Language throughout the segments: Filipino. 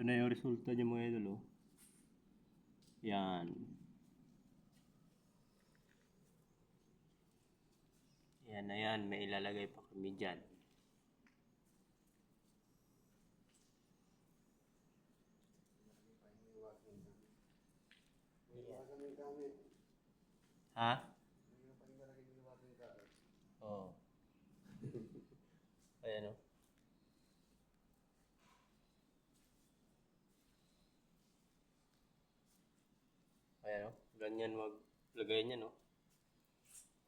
Ito na yung resulta niya mga idol, oh. Yan. Yan na yan, may ilalagay pa kami dyan. Ha? Oo. Ayan, oh. Ayan, oh. Ganyan maglagay niya, no?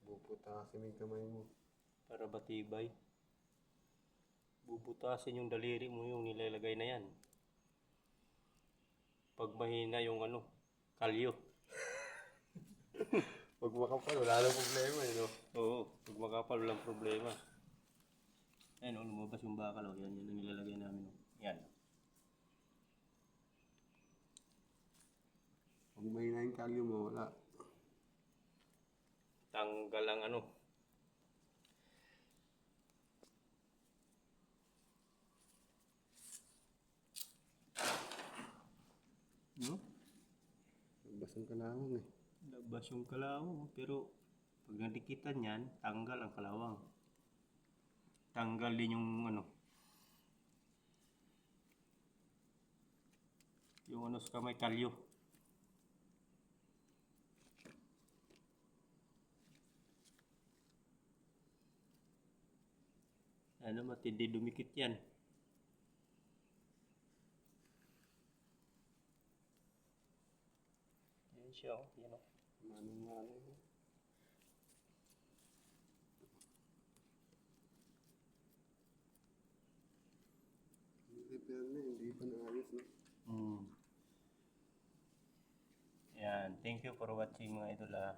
Buputasin yung kamay mo. Para batibay. Bubutasin yung daliri mo yung nilalagay na yan. Pag mahina yung ano, kalyo. Pag makapal, wala nang problema eh, no? Oo, pag makapal walang problema. Ayan, oh, lumabas yung bakal, oh. Yan ang nilalagay namin, oh. Yan. Pag mahina yung kalyo mo, wala. Tanggal ang ano. No? Labas ang kalawang eh. Labas yung kalawang, pero pag nadikitan yan, tanggal ang kalawang. Tanggal din yung ano, yung ano sa kamay, kalyo. Ano, matindi dumikit yan. Yan siya, oh. Yan, oh. Manong-manong eh. Repair na, hindi pa naayos, no? Yan, thank you for watching mga idol, ah.